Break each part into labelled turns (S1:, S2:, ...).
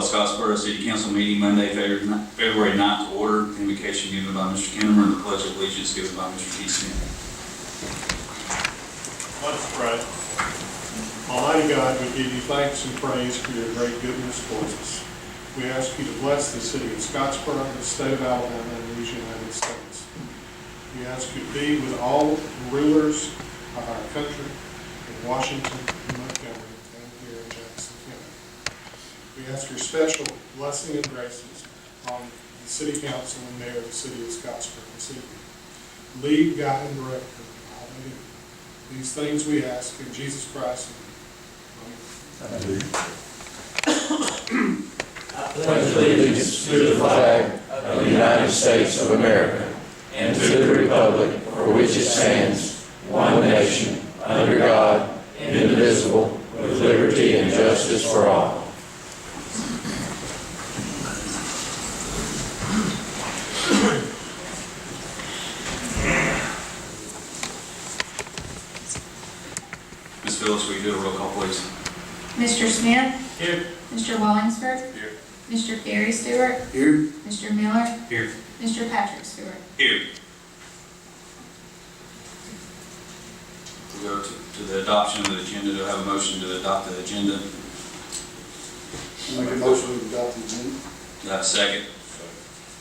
S1: Scottsboro City Council meeting Monday, February 9th to order. Invocation given by Mr. Kinnemer and the Pledge of Allegiance given by Mr. T. Smith.
S2: Let's pray. Almighty God, we give you thanks and praise for your great goodness towards us. We ask you to bless the city of Scottsboro, the state of Alabama, and these United States. We ask you to be with all the rulers of our country in Washington, Montgomery, and here in Jackson County. We ask your special blessing and graces on the city council and mayor of the city of Scottsboro this evening. Lead, guide, and direct them. Hallelujah. These things we ask in Jesus Christ. Amen.
S3: I pledge allegiance to the flag of the United States of America and to the republic for which it stands, one nation, under God, indivisible, with liberty and justice for all.
S1: Ms. Phillips, will you do a roll call, please?
S4: Mr. Smith?
S2: Here.
S4: Mr. Wallingsford?
S1: Here.
S4: Mr. Gary Stewart?
S1: Here.
S4: Mr. Miller?
S1: Here.
S4: Mr. Patrick Stewart?
S1: Here. We'll go to the adoption of the agenda. Do I have a motion to adopt the agenda?
S5: Make a motion to adopt the agenda.
S1: Do I have a second?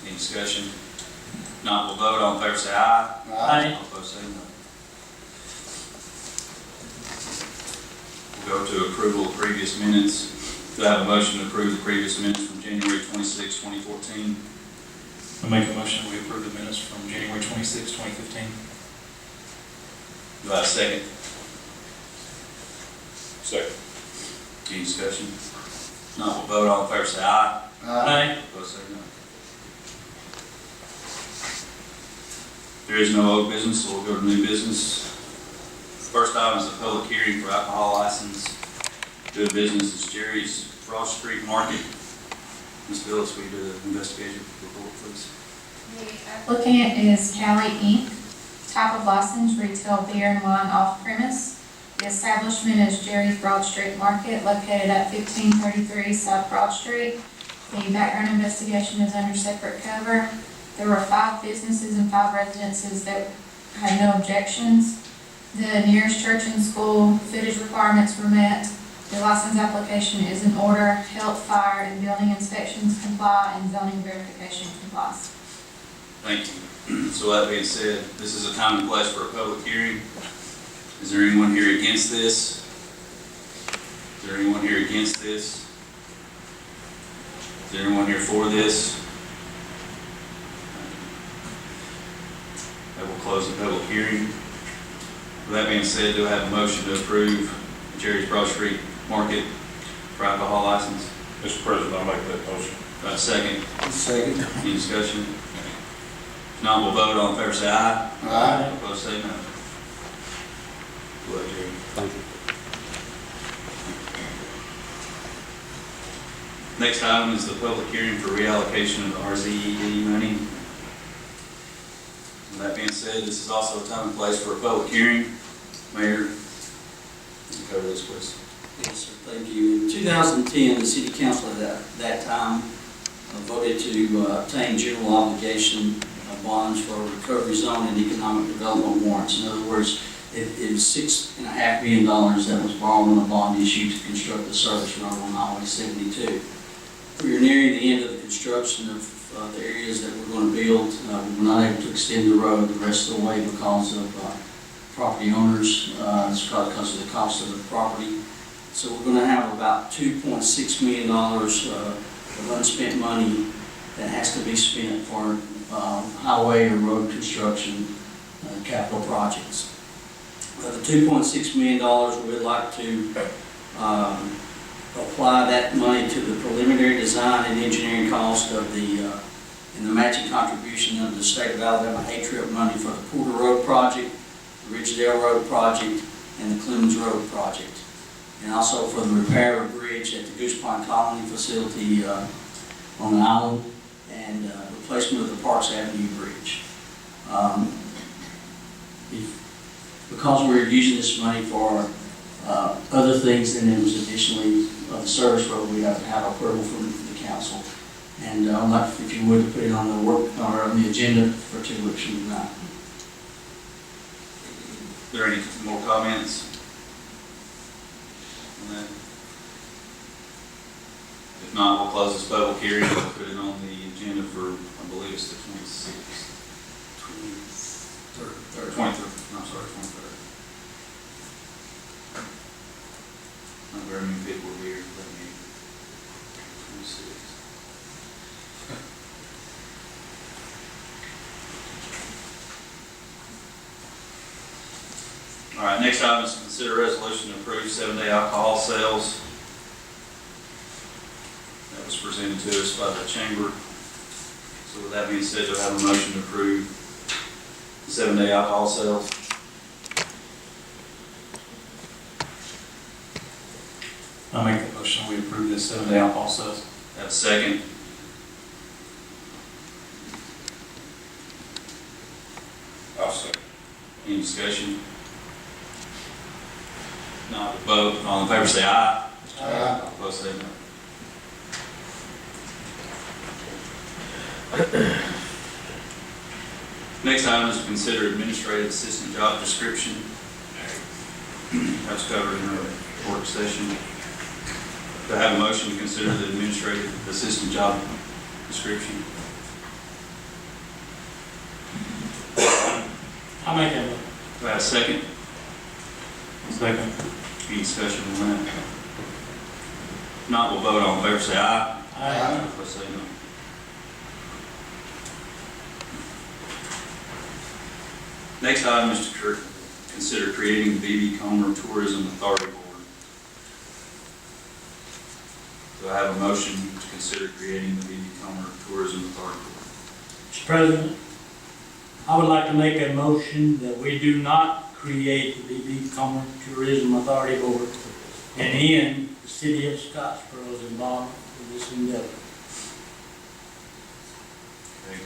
S1: Any discussion? If not, we'll vote. All in favor say aye.
S5: Aye.
S1: All opposed say no. We'll go to approval of previous minutes. Do I have a motion to approve the previous minutes from January 26, 2014?
S6: I make a motion we approve the minutes from January 26, 2015.
S1: Do I have a second?
S6: Second.
S1: Any discussion? If not, we'll vote. All in favor say aye.
S6: Aye.
S1: Opposed say no. There is no old business, so we'll go to new business. First item is a public hearing for alcohol license. Doing business is Jerry's Broad Street Market. Ms. Phillips, will you do the investigation report, please?
S4: The applicant is Cali Inc. Type of license, retail beer and wine off premise. The establishment is Jerry's Broad Street Market, located at 1533 South Broad Street. The background investigation is under separate cover. There were 5 businesses and 5 residences that had no objections. The nearest church and school footage requirements were met. The license application is in order. Health, fire, and building inspections comply, and zoning verification complies.
S1: Thank you. So that being said, this is a time and place for a public hearing. Is there anyone here against this? Is there anyone here against this? Is there anyone here for this? I will close the public hearing. With that being said, do I have a motion to approve Jerry's Broad Street Market for alcohol license?
S6: Mr. President, I make that motion.
S1: Do I have a second?
S5: Second.
S1: Any discussion? If not, we'll vote. All in favor say aye.
S5: Aye.
S1: Opposed say no. Go ahead, Jerry.
S5: Thank you.
S1: Next item is the public hearing for reallocation of the RZED money. With that being said, this is also a time and place for a public hearing. Mayor, you cover this, please.
S7: Yes, sir. Thank you. In 2010, the City Council at that time voted to obtain general obligation bonds for recovery zone and economic development warrants. In other words, it was $6.5 million that was borrowed on a bond issue to construct the service road on Highway 72. We are nearing the end of the construction of the areas that we're going to build. We were not able to extend the road the rest of the way because of property owners. It's because of the cost of the property. So we're going to have about $2.6 million of unspent money that has to be spent for highway or road construction capital projects. The $2.6 million, we would like to apply that money to the preliminary design and engineering cost of and the matching contribution of the state of Alabama A-Trip money for the Porter Road project, the Ridgedale Road project, and the Clemens Road project. And also for the repair of a bridge at the Goose Pond Colony facility on the island, and replacement of the Parks Avenue Bridge. Because we're using this money for other things, then it was additionally the service road, we have to have approval from the council. And I'd like, if you would, put it on the work, or on the agenda for 2 weeks from tonight.
S1: Are there any more comments on that? If not, we'll close this public hearing and put it on the agenda for, I believe it's the 26th. 23rd, I'm sorry, 23rd. Not very many people will be here for that meeting. 26th. All right, next item is to consider resolution to approve 7-day alcohol sales. That was presented to us by the chamber. So with that being said, do I have a motion to approve 7-day alcohol sales?
S6: I'll make the motion, we approve this 7-day alcohol sales.
S1: Have a second?
S8: I'll second.
S1: Any discussion? Not vote. All in favor say aye.
S5: Aye.
S1: All opposed say no. Next item is to consider administrative assistant job description. That's covered in our work session. Do I have a motion to consider the administrative assistant job description?
S9: I'll make that.
S1: Do I have a second?
S6: Second.
S1: Any discussion on that? If not, we'll vote. All in favor say aye.
S9: Aye.
S1: All opposed say no. Next item is to consider creating the B.B. Comer Tourism Authority Board. Do I have a motion to consider creating the B.B. Comer Tourism Authority Board?
S9: Mr. President, I would like to make a motion that we do not create the B.B. Comer Tourism Authority Board and end the city of Scottsboro's involvement with this endeavor.
S1: Okay.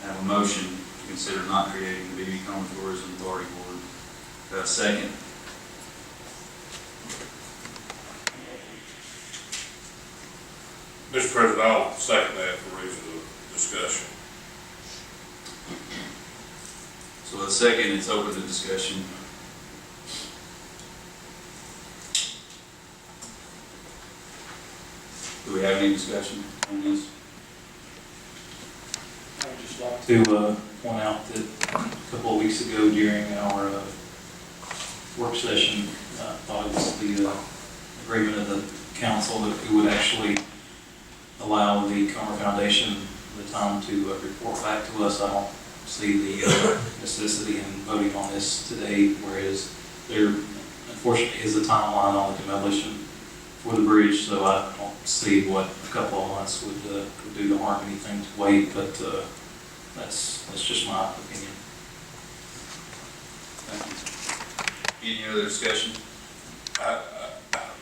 S1: I have a motion to consider not creating the B.B. Comer Tourism Authority Board. Do I have a second?
S8: Mr. President, I'll second that for reasons of discussion.
S1: So with a second, it's open to discussion. Do we have any discussion on this?
S6: I would just like to point out that a couple of weeks ago during our work session, I thought it was the agreement of the council that we would actually allow the Comer Foundation the time to report back to us. I don't see the necessity in voting on this today, whereas there unfortunately is a timeline on the demolition for the bridge, so I don't see what a couple of months would do to harm anything to wait, but that's just my opinion.
S1: Thank you. Any other discussion?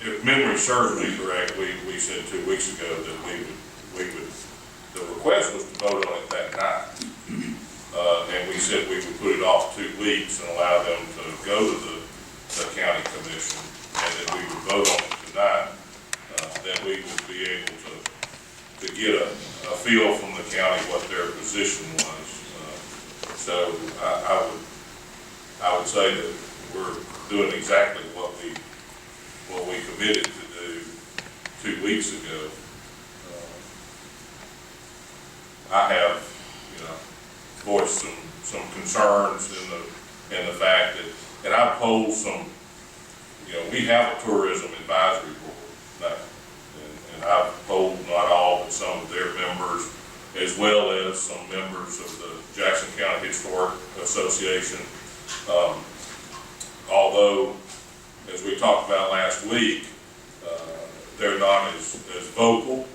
S8: If memory serves me correct, we said 2 weeks ago that we would, the request was to vote on it that night. And we said we would put it off 2 weeks and allow them to go to the county commission, and that we would vote on it tonight, that we would be able to get a feel from the county what their position was. So I would say that we're doing exactly what we committed to do 2 weeks ago. I have, voiced some concerns in the fact that, and I've polled some, we have a tourism advisory board now, and I've polled not all, but some of their members, as well as some members of the Jackson County Historic Association. Although, as we talked about last week, they're not as vocal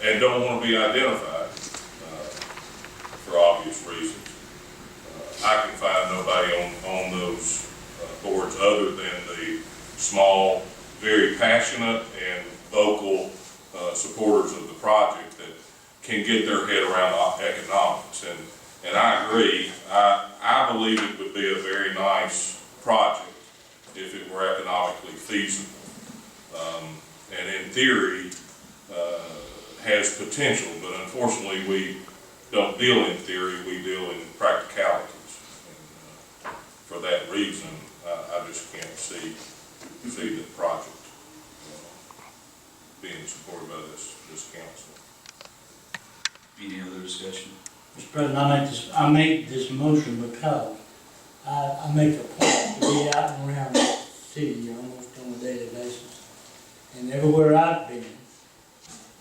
S8: and don't want to be identified for obvious reasons. I can find nobody on those boards other than the small, very passionate and vocal supporters of the project that can get their head around economics. And I agree. I believe it would be a very nice project if it were economically feasible. and in theory, has potential, but unfortunately, we don't deal in theory, we deal in practicalities. And, for that reason, I just can't see the project being supported by this council.
S1: Any other discussion?
S9: Mr. President, I make this motion because I make a point to be out and around the city almost on a daily basis. And everywhere I've been,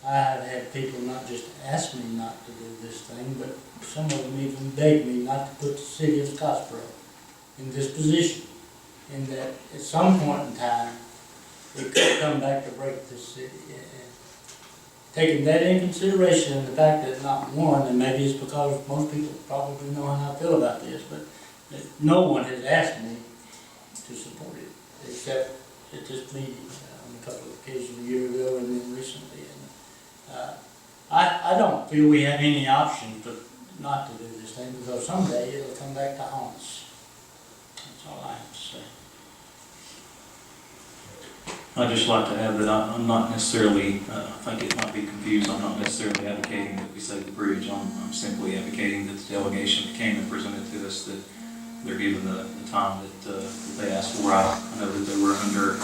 S9: I have had people not just ask me not to do this thing, but some of them even beg me not to put the city of Scottsboro in this position. And that at some point in time, it could come back to break this city. And taking that in consideration and the fact that not one, and maybe it's because most people probably know how I feel about this, but that no one has asked me to support it, except at this meeting on a couple of occasions a year ago and then recently. And I don't feel we have any option but not to do this thing, because someday it'll come back to haunt us. That's all I have to say.
S6: I'd just like to add that I'm not necessarily, I think it might be confused, I'm not necessarily advocating that we save the bridge. I'm simply advocating that the delegation that came and presented to us, that they're given the time that they asked for. I know that they were under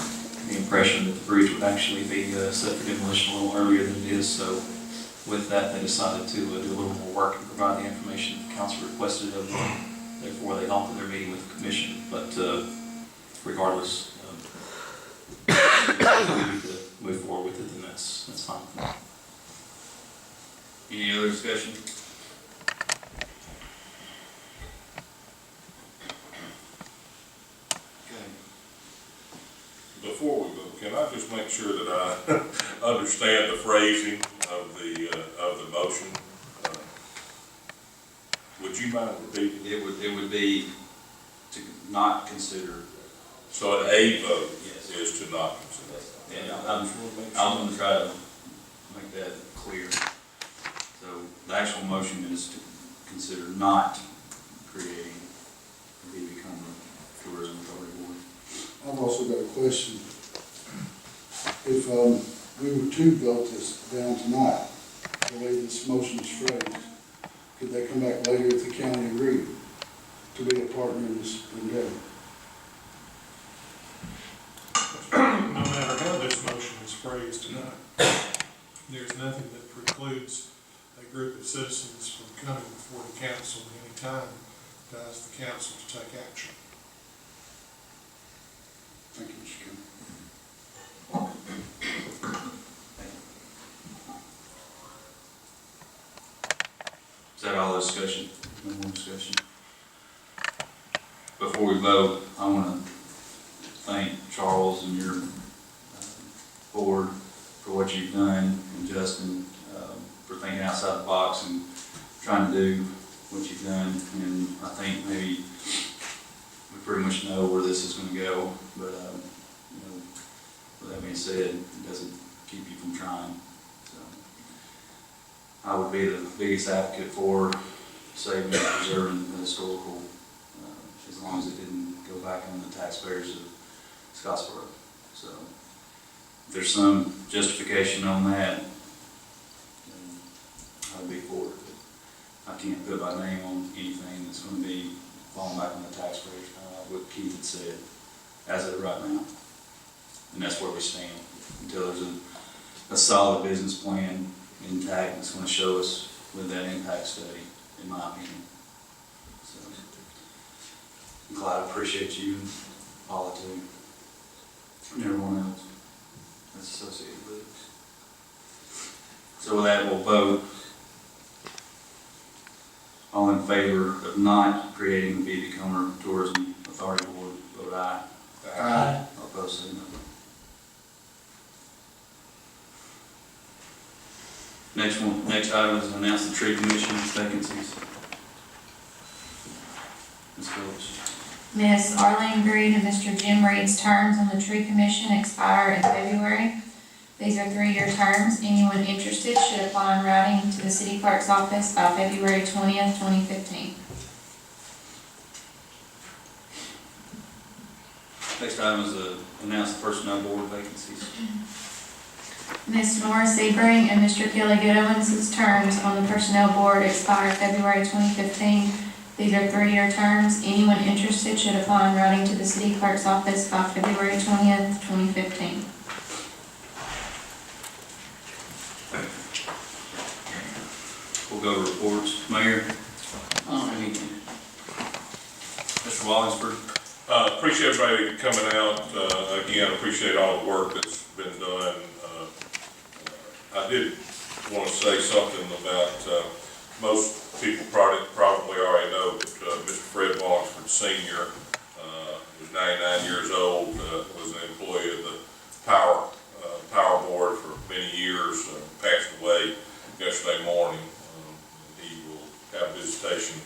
S6: the impression that the bridge would actually be set for demolition a little earlier than it is. So with that, they decided to do a little more work and provide the information that the council requested of them. Therefore, they halted their meeting with the commission. But regardless, if we need to move forward with it, then that's fine.
S1: Any other discussion? Okay.
S8: Before we go, can I just make sure that I understand the phrasing of the motion? Would you mind repeating?
S1: It would be to not consider.
S8: So an A vote
S1: Yes.
S8: is to not consider.
S1: And I'm going to try to make that clear. So the actual motion is to consider not creating the become tourism authority board.
S5: I've also got a question. If we were to vote this down tonight, the way this motion is phrased, could they come back later if the county agreed to be a partner in this endeavor?
S2: No matter how this motion is phrased tonight, there's nothing that precludes a group of citizens from coming before the council at any time to ask the council to take action.
S5: Thank you, Mr. Chairman.
S1: Is that all the discussion? No more discussion? Before we vote, I want to thank Charles and your board for what you've done, and Justin for thinking outside the box and trying to do what you've done. And I think maybe we pretty much know where this is going to go, but you know, with that being said, it doesn't keep you from trying. So I would be the biggest advocate for saving and preserving the historical, as long as it didn't go back on the taxpayers of Scottsboro. So if there's some justification on that, then I would be for it. But I can't put my name on anything that's going to be falling back on the taxpayers, what Keith had said, as of right now. And that's where we stand, until there's a solid business plan intact that's going to show us with that impact study, in my opinion. So, Clyde, I appreciate you and Paula too, and everyone else that's associated with it. So with that, we'll vote. All in favor of not creating the Beaver Tourism Authority Board, vote aye.
S9: Aye.
S1: All opposed, say no. Next item is to announce the tree commission vacancies. Ms. Phillips.
S4: Ms. Arlene Green and Mr. Jim Reed's terms on the tree commission expire in February. These are 3-year terms. Anyone interested should apply in writing to the city clerk's office by February 20th, 2015.
S1: Next item is to announce the personnel board vacancies.
S4: Ms. Nora Sebring and Mr. Kelly Goodowin's terms on the Personnel Board expire February 2015. These are 3-year terms. Anyone interested should apply in writing to the city clerk's office by February 20th, 2015.
S1: We'll go to reports. Mayor, Mr. Wallingsford.
S8: Appreciate everybody coming out. Again, appreciate all the work that's been done. I did want to say something about, most people probably already know, but Mr. Fred Wallingsford Sr., was 99 years old, was an employee of the Power Board for many years, passed away yesterday morning. He will have visitation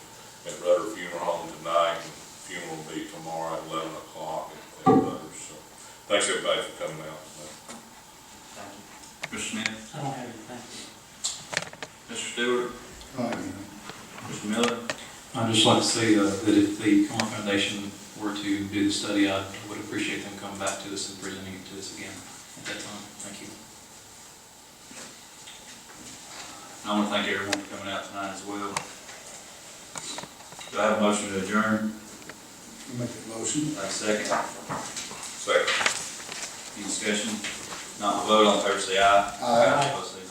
S8: at Rudder Funeral Home tonight. Funeral will be tomorrow at 11 o'clock at Rudder. So thanks everybody for coming out.
S1: Mr. Smith.
S9: I don't have anything.
S1: Mr. Stewart. Mr. Miller.
S6: I'd just like to say that if the Comer Foundation were to do the study, I would appreciate them coming back to us and presenting it to us again at that time. Thank you.
S1: I want to thank everyone for coming out tonight as well. Do I have a motion to adjourn?
S5: I'll make that motion.
S1: Have a second?
S8: Second.
S1: Any discussion? Not a vote, all in favor say aye.
S5: Aye.
S1: Opposed, say